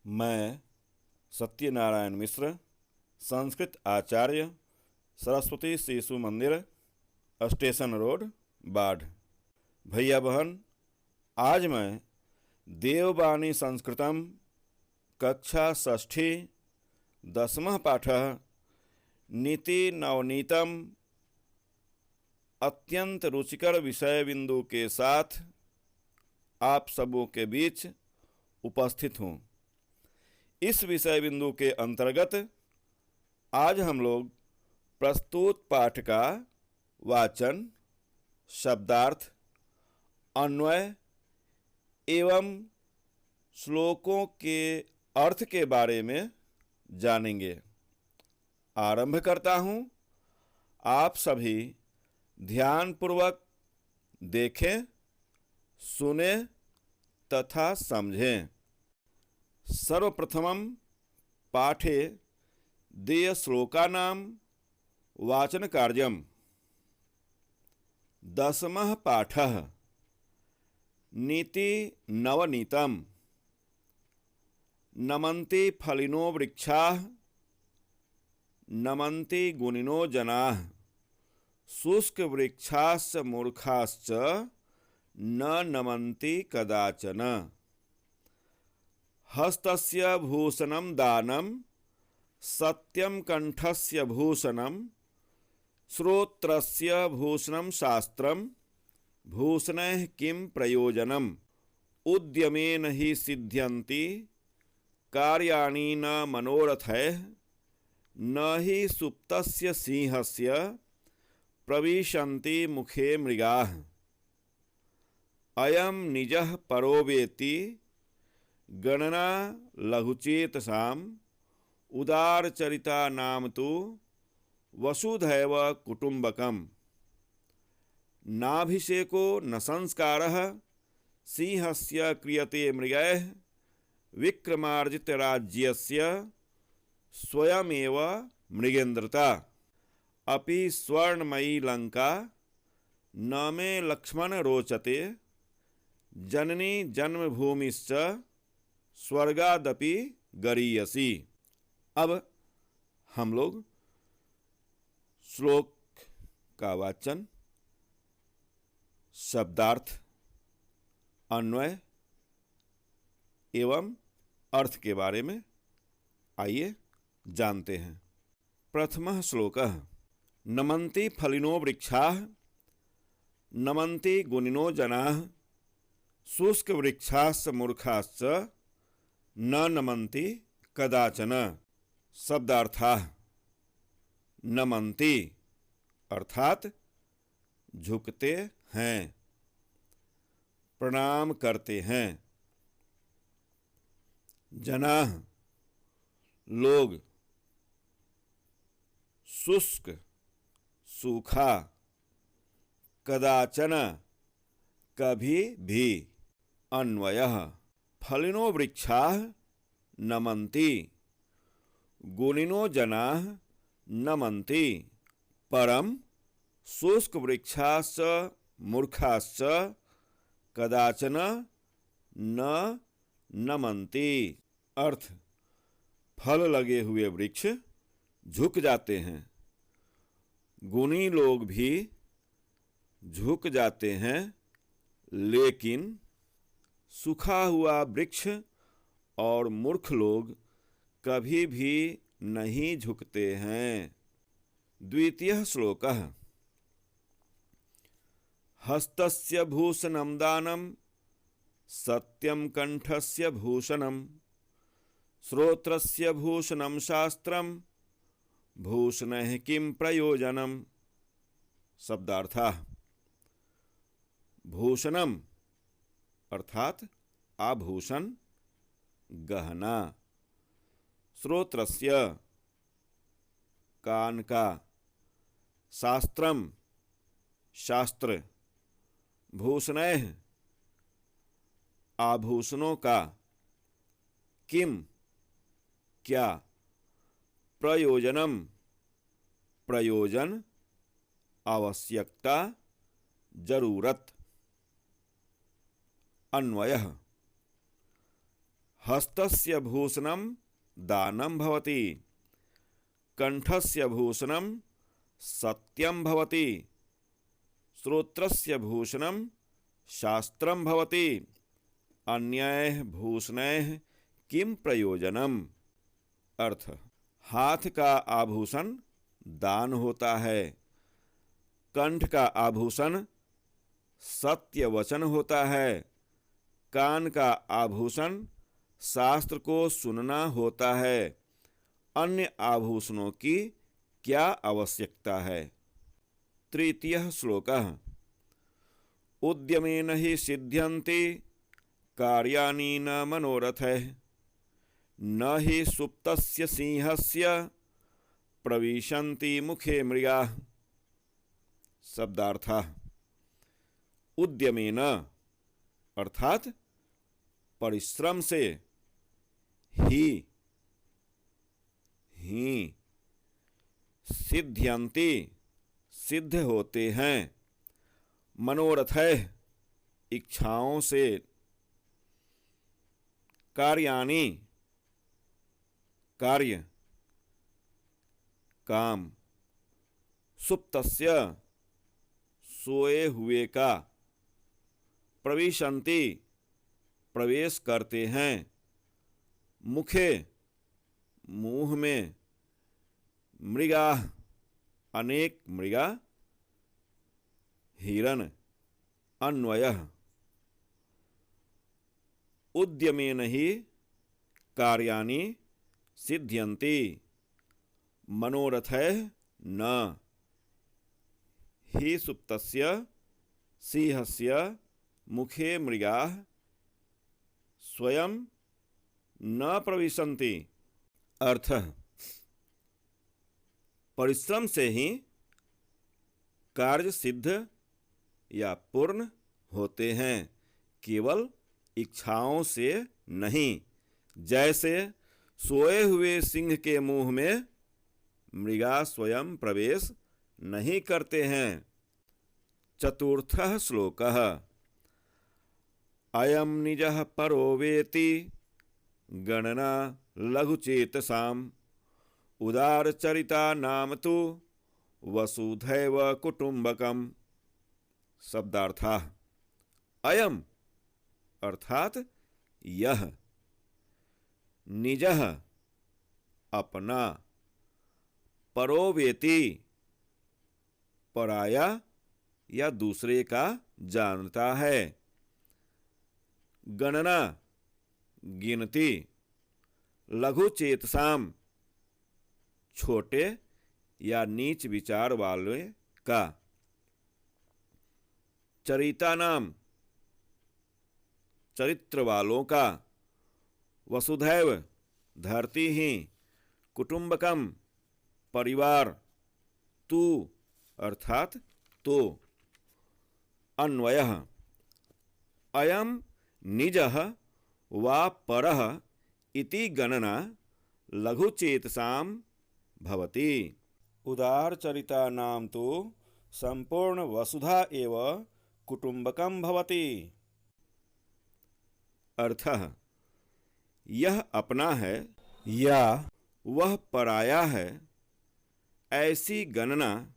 मैं सत्यनारायण मिश्र, संस्कृत आचार्य, सरस्वती शिशु मंदिर, station road, बाढ़। भैया बहन, आज मैं देववाणी संस्कृतम कक्षा षष्ठी 10वां पाठः नीति नवनीतम अत्यंत रुचिकर विषय बिंदु के साथ आप सबों के बीच उपस्थित हूँ। इस विषय बिंदु के अंतर्गत आज हम लोग प्रस्तुत पाठ का वाचन, शब्दार्थ, अन्वय एवं श्लोकों के अर्थ के बारे में जानेंगे। आरंभ करता हूँ। आप सभी ध्यानपूर्वक देखें, सुनें तथा समझें। सर्वप्रथमं पाठे देयश्लोकानां वाचनकार्यम्। 10वां पाठः नीति नवनीतम्। नमन्ति फलिनो वृक्षाः, नमन्ति गुणिनो जनाः, शुष्कवृक्षाश्च मूर्खाश्च न नमन्ति कदाचन। हस्तस्य भूषणं दानं, सत्यं कंठस्य भूषणं, श्रोत्रस्य भूषणं शास्त्रं, भूषणैः किं प्रयोजनम्। उद्यमेन हि सिद्ध्यन्ति कार्याणि न मनोरथैः, न हि सुप्तस्य सिंहस्य प्रविशन्ति मुखे मृगाः। अयं निजः परो वेत्ति गणना लघुचेतसाम्, उदारचरिता नाम तु वसुधैव कुटुम्बकम्। नाभिषेको न संस्कारः, सिंहस्य क्रियते मृगैः, विक्रमार्जितराज्यस्य स्वयमेव मृगेन्द्रता। अपि स्वर्णमयी लंका न मे लक्ष्मण रोचते, जननी जन्मभूमिश्च स्वर्गादपि गरीयसी। अब हम लोग श्लोक का वाचन, शब्दार्थ, अन्वय एवं अर्थ के बारे में आइए जानते हैं। प्रथमः श्लोकः नमन्ति फलिनो वृक्षाः, नमन्ति गुणिनो जनाः, शुष्कवृक्षाश्च मूर्खाश्च न नमन्ति कदाचन। शब्दार्थाः नमन्ति अर्थात झुकते हैं, प्रणाम करते हैं। जनाः लोग, शुष्क सूखा, कदाचन कभी भी। अन्वयः फलिनो वृक्षाः नमन्ति, गुणिनो जनाः नमन्ति, परं शुष्कवृक्षाश्च मूर्खाश्च कदाचन न नमन्ति। अर्थ, फल लगे हुए वृक्ष झुक जाते हैं, गुणी लोग भी झुक जाते हैं, लेकिन सूखा हुआ वृक्ष और मूर्ख लोग कभी भी नहीं झुकते हैं। द्वितीयः श्लोकः हस्तस्य भूषणं दानं, सत्यं कंठस्य भूषणं, श्रोत्रस्य भूषणं शास्त्रं, भूषणैः किं प्रयोजनम्। शब्दार्थाः भूषणम अर्थात आभूषण, गहना। श्रोत्रस्य कान का, शास्त्रम शास्त्र, भूषणैः आभूषणों का, किम क्या, प्रयोजनम प्रयोजन, आवश्यकता, जरूरत। अन्वयः हस्तस्य भूषणं दानं भवति, कंठस्य भूषणं सत्यं भवति, श्रोत्रस्य भूषणं शास्त्रं भवति, अन्यैः भूषणैः किम प्रयोजनम। अर्थ, हाथ का आभूषण दान होता है, कंठ का आभूषण सत्य वचन होता है, कान का आभूषण शास्त्र को सुनना होता है, अन्य आभूषणों की क्या आवश्यकता है। तृतीयः श्लोकः। उद्यमेन हि सिद्ध्यन्ति कार्याणि न मनोरथैः, न हि सुप्तस्य सिंहस्य प्रविशन्ति मुखे मृगाः। शब्दार्थः, उद्यमेन अर्थात परिश्रम से, ही सिद्ध्यन्ति सिद्ध होते हैं, मनोरथैः इच्छाओं से, कार्याणि कार्य काम, सुप्तस्य सोए हुए का, प्रविशन्ति प्रवेश करते हैं, मुखे मुंह में, मृगाः अनेक मृगा, हिरण। अन्वयः, उद्यमेन हि कार्याणि सिद्ध्यन्ति मनोरथैः न हि सुप्तस्य सिंहस्य मुखे मृगाः स्वयं न प्रविशन्ति। अर्थ, परिश्रम से ही कार्य सिद्ध या पूर्ण होते हैं, केवल इच्छाओं से नहीं। जैसे सोए हुए सिंह के मुंह में मृगा स्वयं प्रवेश नहीं करते हैं। चतुर्थः श्लोकः। अयं निजः परो वेति गणना लघुचेतसाम्, उदारचरिता नाम तु वसुधैव कुटुम्बकम्। शब्दार्थः, अयम अर्थात यह, निजः अपना, परो वेति पराया या दूसरे का जानता है, गणना गिनती, लघु चेतसाम छोटे या नीच विचार वाले का, चरिता नाम चरित्र वालों का, वसुधैव धरती ही, कुटुंबकम परिवार, तू अर्थात तो। अन्वयः, अयम निजः वा परः इति गणना लघुचेतसाम भवति, उदारचरिता नाम तो संपूर्ण वसुधा एव कुटुंबकम भवति। अर्थः, यह अपना है या वह पराया है, ऐसी गणना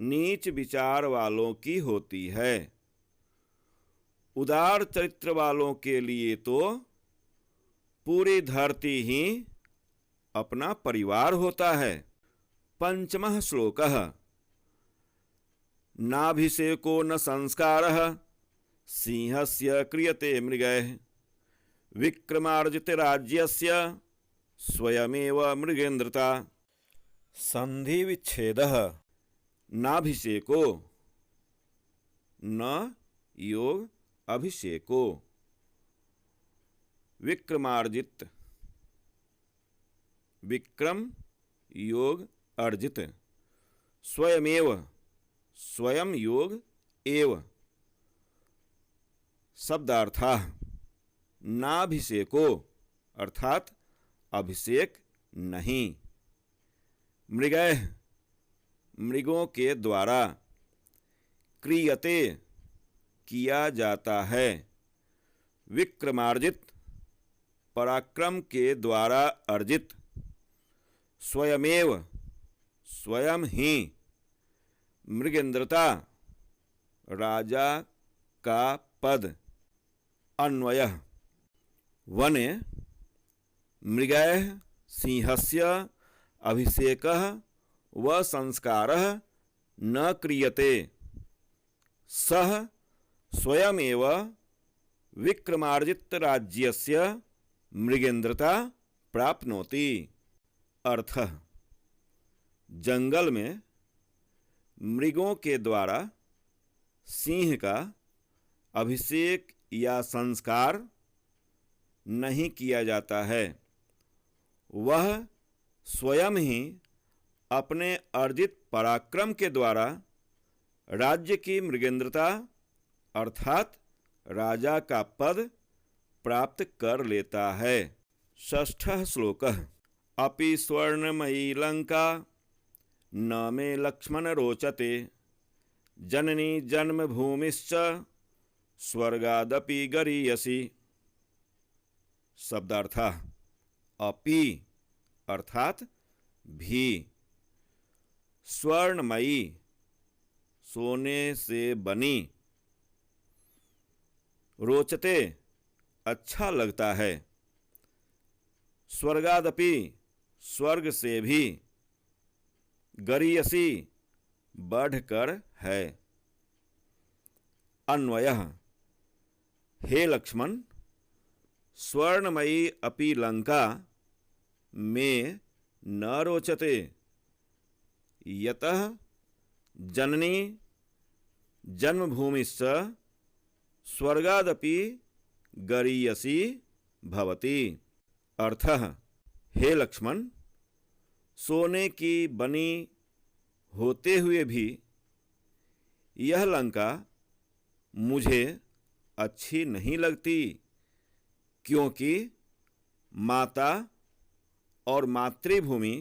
नीच विचार वालों की होती है। उदार चरित्र वालों के लिए तो पूरी धरती ही अपना परिवार होता है। पंचमः श्लोकः। नाभिषेको न संस्कारः सिंहस्य क्रियते मृगैः, विक्रमार्जितराज्यस्य स्वयमेव मृगेन्द्रता। संधि विच्छेदः। नाभिषेको न योग अभिषेको, विक्रमार्जित विक्रम योग अर्जित, स्वयमेव स्वयं योग एव। शब्दार्थः, नाभिषेको अर्थात अभिषेक नहीं, मृगैः मृगों के द्वारा, क्रियते किया जाता है, विक्रमार्जित पराक्रम के द्वारा अर्जित, स्वयमेव स्वयं ही, मृगेंद्रता राजा का पद। अन्वयः वने मृगैः सिंहस्य अभिषेकः व संस्कारः न क्रियते, सः स्वयमेव विक्रमार्जित राज्यस्य मृगेंद्रता प्राप्नोति। अर्थः जंगल में मृगों के द्वारा सिंह का अभिषेक या संस्कार नहीं किया जाता है, वह स्वयं ही अपने अर्जित पराक्रम के द्वारा राज्य की मृगेंद्रता अर्थात राजा का पद प्राप्त कर लेता है। षष्ठः श्लोकः अपि स्वर्णमयी लंका न मे लक्ष्मण रोचते, जननी जन्मभूमिश्च स्वर्गादपि गरीयसी। शब्दार्थः अपि अर्थात भी, स्वर्णमयी सोने से बनी, रोचते अच्छा लगता है, स्वर्गादपि स्वर्ग से भी, गरीयसी बढ़कर है। अन्वयः हे लक्ष्मण, स्वर्णमयी अपि लंका में न रोचते, यतः जननी जन्मभूमिश्च स्वर्गादपि गरीयसी भवति। अर्थः हे लक्ष्मण, सोने की बनी होते हुए भी यह लंका मुझे अच्छी नहीं लगती, क्योंकि माता और मातृभूमि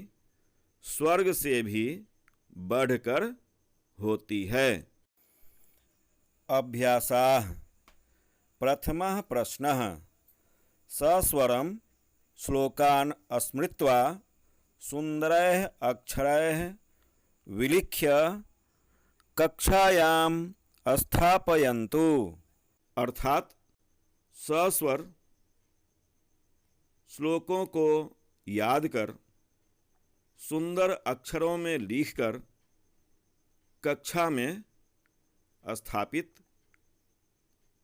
स्वर्ग से भी बढ़कर होती है। अभ्यासाः प्रथमः प्रश्नः सस्वरं श्लोकान् स्मृत्वा सुंदरैः अक्षरैः विलिख्य कक्षायां स्थापयन्तु। अर्थात सस्वर श्लोकों को याद कर सुंदर अक्षरों में लिखकर कक्षा में स्थापित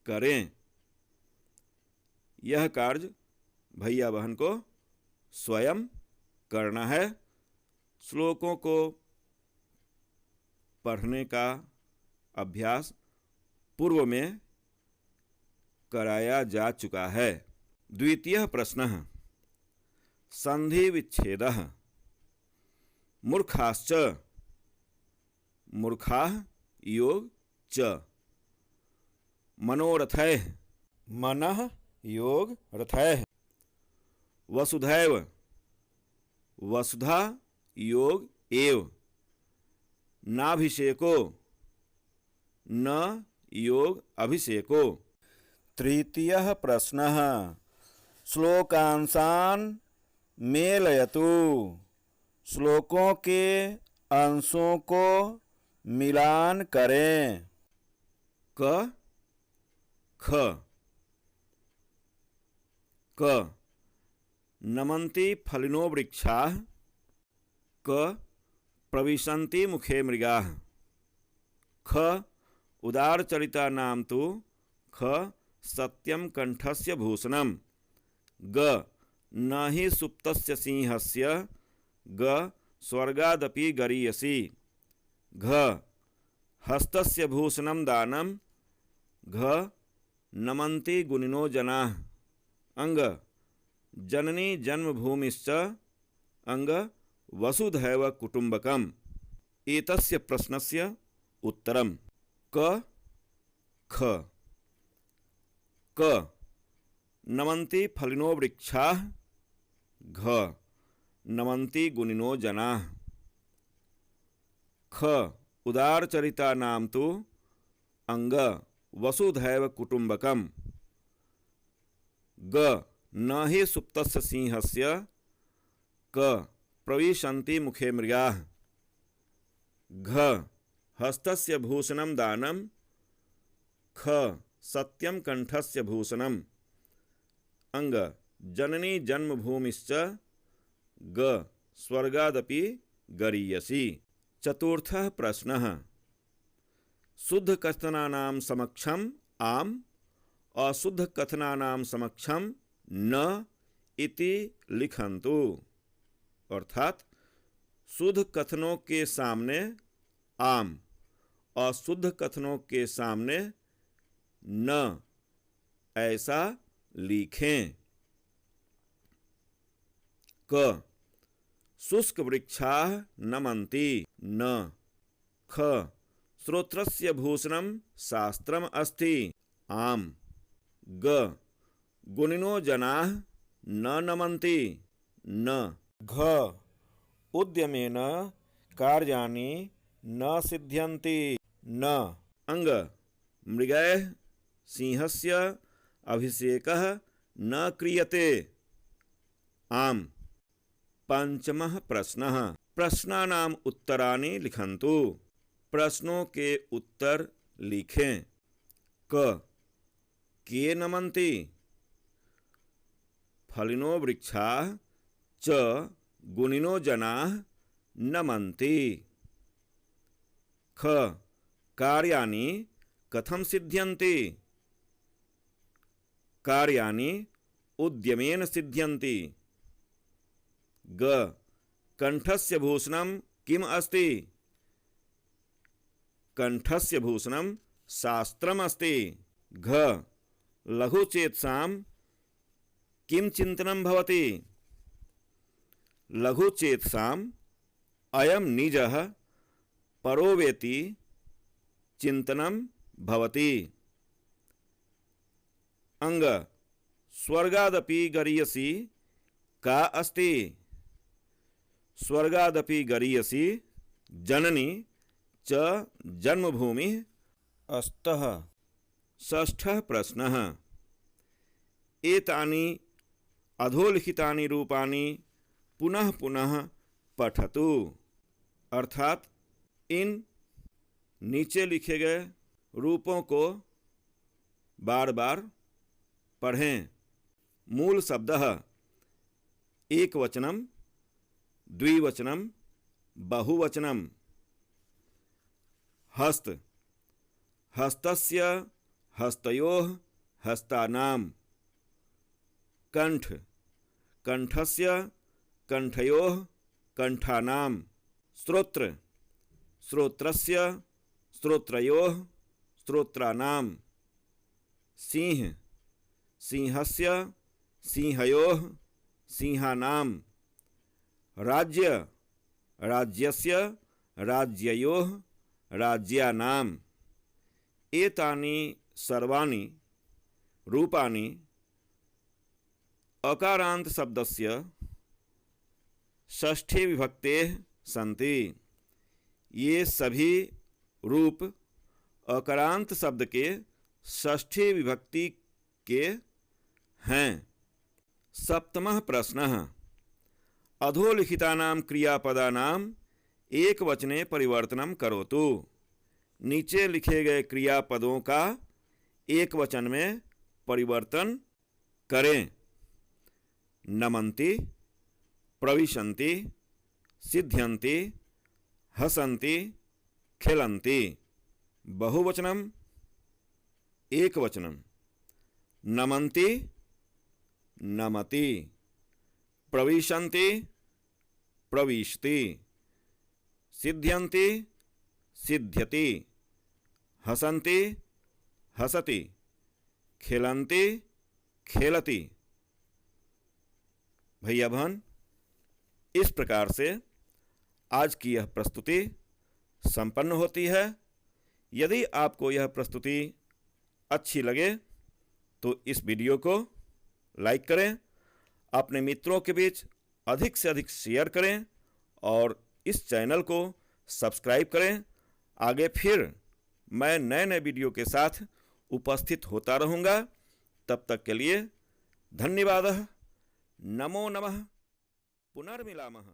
करें। यह कार्य भैया बहन को स्वयं करना है। श्लोकों को पढ़ने का अभ्यास पूर्व में कराया जा चुका है। द्वितीय प्रश्नः संधि विच्छेदः मूर्खाश्च मूर्खाः योग च मनोरथैः मनः योग रथैः वसुधैव वसुधा योग एव नाभिषेको न योग अभिषेको। तृतीयः प्रश्नः श्लोकांशान् मेलयतु। श्लोकों के अंशों को मिलान करें। क ख क नमन्ति फलिनो वृक्षाः क प्रविशन्ति मुखे मृगाः। ख उदारचरिता नाम तु ख सत्यं कंठस्य भूषणम्। ग न हि सुप्तस्य सिंहस्य ग स्वर्गादपि गरीयसी। घ हस्तस्य भूषणं दानं। घ नमन्ति गुणिनो जनाः। अंग जननी जन्मभूमिश्च। अंग वसुधैव कुटुम्बकम्। एतस्य प्रश्नस्य उत्तरम् क ख क नमन्ति फलिनो वृक्षाः। घ नमन्ति गुणिनो जनाः। ख उदारचरिता नाम तु अंग वसुधैव कुटुम्बकम्। ग न हि सुप्तस्य सिंहस्य क प्रविशन्ति मुखे मृगाः। घ हस्तस्य भूषणं दानं। ख सत्यं कंठस्य भूषणम्। अंग जननी जन्मभूमिश्च। ग स्वर्गादपि गरीयसी। चतुर्थः प्रश्नः शुद्ध कथनानां समक्षम आम अशुद्ध कथनानां समक्षम न इति लिखन्तु। अर्थात शुद्ध कथनों के सामने आम, अशुद्ध कथनों के सामने न, ऐसा लिखें। क शुष्क वृक्षाः नमन्ति न। ख श्रोत्रस्य भूषणं शास्त्रम् अस्ति आम। ग गुणिनो जनाः न नमन्ति न। घ उद्यमेन कार्याणि न सिद्ध्यन्ति न। अंग मृगैः सिंहस्य अभिषेकः न क्रियते आम। पंचमः प्रश्नः प्रश्नानाम् उत्तराणि लिखन्तु। प्रश्नों के उत्तर लिखें। क के नमन्ति फलिनो वृक्षाः च गुणिनो जनाः नमन्ति। ख कार्याणि कथं सिद्ध्यन्ति कार्याणि उद्यमेन सिद्ध्यन्ति। ग कंठस्य भूषणं किम् अस्ति कंठस्य भूषणं शास्त्रम् अस्ति। घ लघुचेतसां किं चिन्तनं भवति लघुचेतसाम् अयं निजः परो वेति चिन्तनं भवति। अंग स्वर्गादपि गरीयसी का अस्ति स्वर्गादपि गरीयसी जननी च जन्मभूमि अस्तः। षष्ठः प्रश्नः एतानि अधोलिखितानि रूपाणि पुनः पुनः पठतु। अर्थात इन नीचे लिखे गए रूपों को बार बार पढ़ें। मूल शब्दः एकवचनम द्विवचनम बहुवचनम। हस्त हस्तस्य हस्तयोः हस्तानां। कंठ कंठस्य कंठयोः कंठानां। श्रोत्र श्रोत्रस्य श्रोत्रयोः श्रोत्राणां। सिंह सिंहस्य सिंहयोः सिंहानां। राज्य राज्यस्य राज्ययोः राज्यानां। एतानि सर्वाणि रूपाणि अकारांत शब्दस्य षष्ठी विभक्तेः सन्ति। ये सभी रूप अकारांत शब्द के षष्ठी विभक्ति के हैं। सप्तमः प्रश्नः अधोलिखितानां क्रियापदानां एकवचने परिवर्तनं करोतु। नीचे लिखे गए क्रियापदों का एकवचन में परिवर्तन करें। नमन्ति प्रविशन्ति सिद्ध्यन्ति हसन्ति खेलन्ति। बहुवचनम एकवचनम नमन्ति नमति प्रविशन्ति प्रविशति सिद्ध्यन्ति सिद्ध्यति हसन्ति हसति खेलन्ति खेलति। भैया बहन, इस प्रकार से आज की यह प्रस्तुति संपन्न होती है। यदि आपको यह प्रस्तुति अच्छी लगे तो इस वीडियो को लाइक करें, अपने मित्रों के बीच अधिक से अधिक शेयर करें और इस चैनल को सब्सक्राइब करें। आगे फिर मैं नए नए वीडियो के साथ उपस्थित होता रहूँगा। तब तक के लिए धन्यवादः। नमो नमः। पुनर्मिलामः।